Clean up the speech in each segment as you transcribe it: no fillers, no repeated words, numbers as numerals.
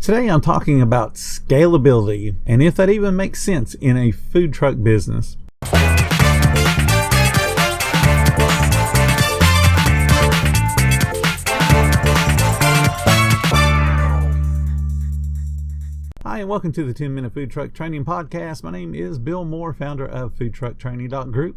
Today I'm talking about scalability and if that even makes sense in a food truck business. Hi, and welcome to the 10-Minute Food Truck Training Podcast. My name is Bill Moore, founder of foodtrucktraining.group.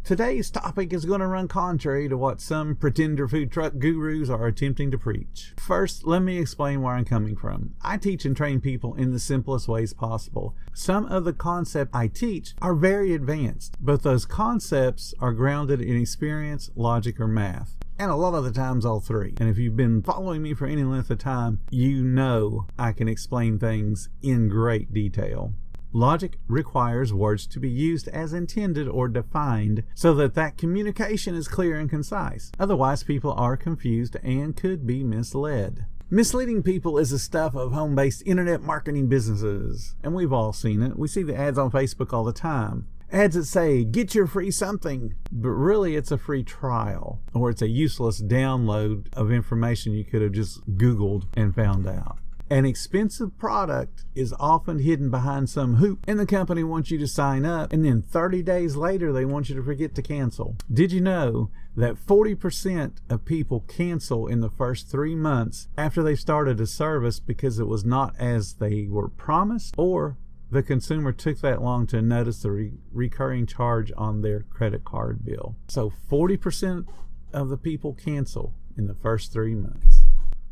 Today's topic is going to run contrary to what some pretender food truck gurus are attempting to preach. First, let me explain where I'm coming from. I teach and train people in the simplest ways possible. Some of the concepts I teach are very advanced, but those concepts are grounded in experience, logic, or math. And a lot of the times all three. And if you've been following me for any length of time, you know I can explain things in great detail. Logic requires words to be used as intended or defined so that communication is clear and concise. Otherwise, people are confused and could be misled. Misleading people is the stuff of home-based internet marketing businesses, and we've all seen it. We see the ads on Facebook all the time. Ads that say, get your free something, but really it's a free trial, or it's a useless download of information you could have just Googled and found out. An expensive product is often hidden behind some hoop, and the company wants you to sign up, and then 30 days later they want you to forget to cancel. Did you know that 40% of people cancel in the first 3 months after they started a service because it was not as they were promised, or the consumer took that long to notice the recurring charge on their credit card bill? So 40% of the people cancel in the first 3 months.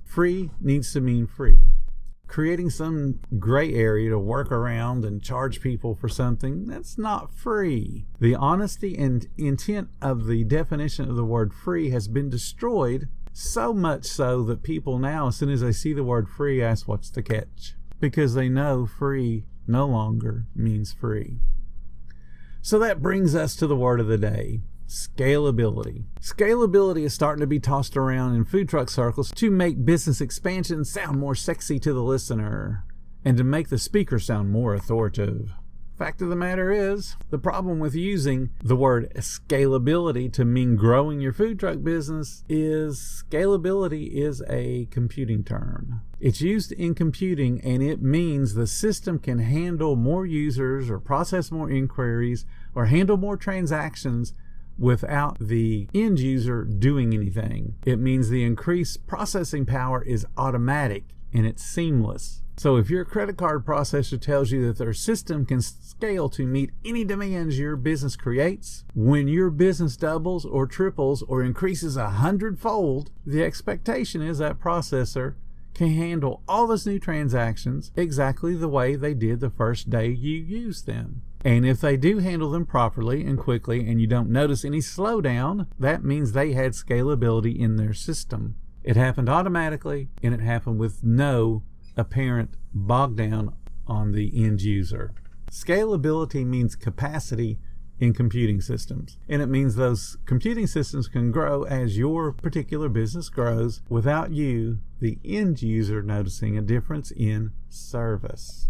Free needs to mean free. Creating some gray area to work around and charge people for something, that's not free. The honesty and intent of the definition of the word free has been destroyed, so much so that people now, as soon as they see the word free, ask what's the catch, because they know free no longer means free. So that brings us to the word of the day. Scalability. Scalability is starting to be tossed around in food truck circles to make business expansion sound more sexy to the listener and to make the speaker sound more authoritative. Fact of the matter is, the problem with using the word scalability to mean growing your food truck business is scalability is a computing term. It's used in computing and it means the system can handle more users or process more inquiries or handle more transactions without the end user doing anything. It means the increased processing power is automatic and it's seamless. So if your credit card processor tells you that their system can scale to meet any demands your business creates, when your business doubles or triples or increases 100-fold, the expectation is that processor can handle all those new transactions exactly the way they did the first day you used them. And if they do handle them properly and quickly and you don't notice any slowdown, that means they had scalability in their system. It happened automatically and it happened with no apparent bog down on the end user. Scalability means capacity in computing systems. And it means those computing systems can grow as your particular business grows without you, the end user, noticing a difference in service.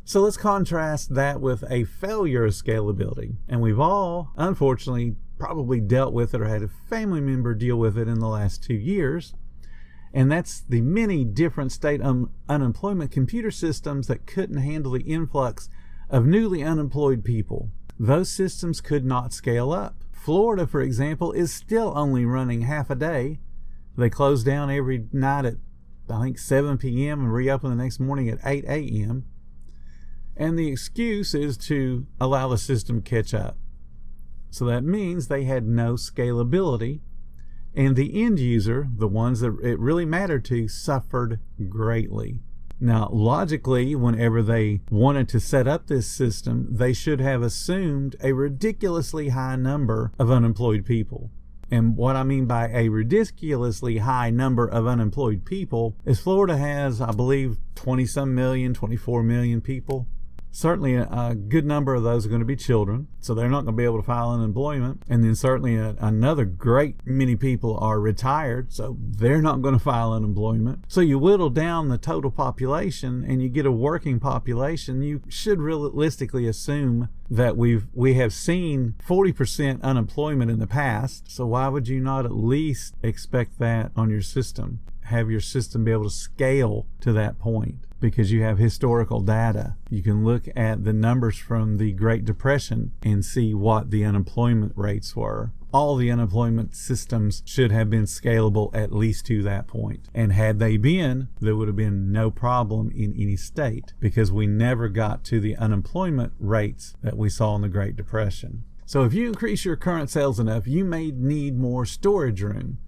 So let's contrast that with a failure of scalability. And we've all, unfortunately, probably dealt with it or had a family member deal with it in the last 2 years. And that's the many different state unemployment computer systems that couldn't handle the influx of newly unemployed people. Those systems could not scale up. Florida, for example, is still only running half a day. They close down every night at, I think, 7 p.m. and reopen the next morning at 8 a.m. And the excuse is to allow the system to catch up. So that means they had no scalability. And the end user, the ones that it really mattered to, suffered greatly. Now, logically, whenever they wanted to set up this system, they should have assumed a ridiculously high number of unemployed people. And what I mean by a ridiculously high number of unemployed people is Florida has, I believe, 20-some million, 24 million people. Certainly a good number of those are going to be children, so they're not going to be able to file unemployment. And then certainly another great many people are retired, so they're not going to file unemployment. So you whittle down the total population and you get a working population. You should realistically assume that we have seen 40% unemployment in the past, so why would you not at least expect that on your system? Have your system be able to scale to that point? because you have historical data. You can look at the numbers from the Great Depression and see what the unemployment rates were. All the unemployment systems should have been scalable at least to that point. And had they been, there would have been no problem in any state, because we never got to the unemployment rates that we saw in the Great Depression. So if you increase your current sales enough, you may need more storage room,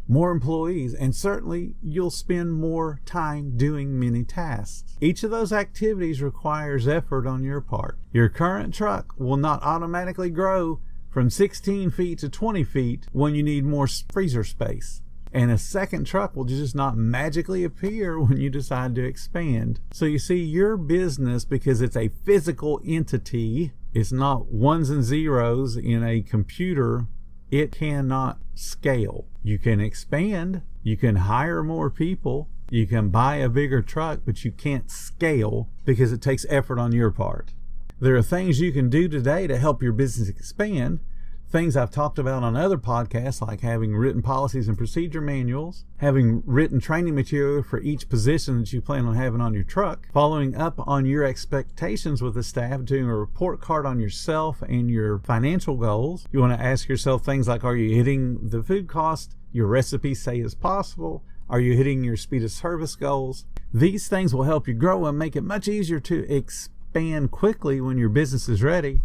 more employees, and certainly you'll spend more time doing many tasks. Each of those activities requires effort on your part. Your current truck will not automatically grow from 16 feet to 20 feet when you need more freezer space. And a second truck will just not magically appear when you decide to expand. So you see, your business, because it's a physical entity, it's not ones and zeros in a computer, it cannot scale. You can expand, you can hire more people, you can buy a bigger truck, but you can't scale because it takes effort on your part. There are things you can do today to help your business expand. Things I've talked about on other podcasts, like having written policies and procedure manuals, having written training material for each position that you plan on having on your truck, following up on your expectations with the staff, doing a report card on yourself and your financial goals. You want to ask yourself things like, are you hitting the food cost your recipes say is possible? Are you hitting your speed of service goals? These things will help you grow and make it much easier to expand quickly when your business is ready.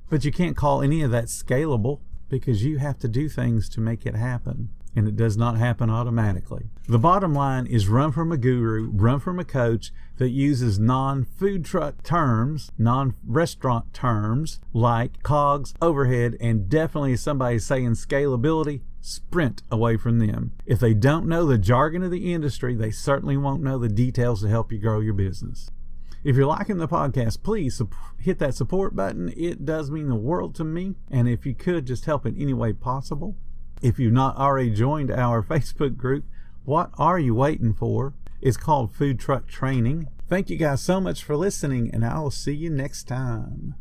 But you can't call any of that scalable, because you have to do things to make it happen, and it does not happen automatically. The bottom line is, run from a guru, run from a coach that uses non-food truck terms, non-restaurant terms like COGS, overhead, and definitely if somebody's saying scalability, sprint away from them. If they don't know the jargon of the industry, they certainly won't know the details to help you grow your business. If you're liking the podcast, please hit that support button. It does mean the world to me. And if you could, just help in any way possible. If you've not already joined our Facebook group, what are you waiting for? It's called Food Truck Training. Thank you guys so much for listening, and I will see you next time.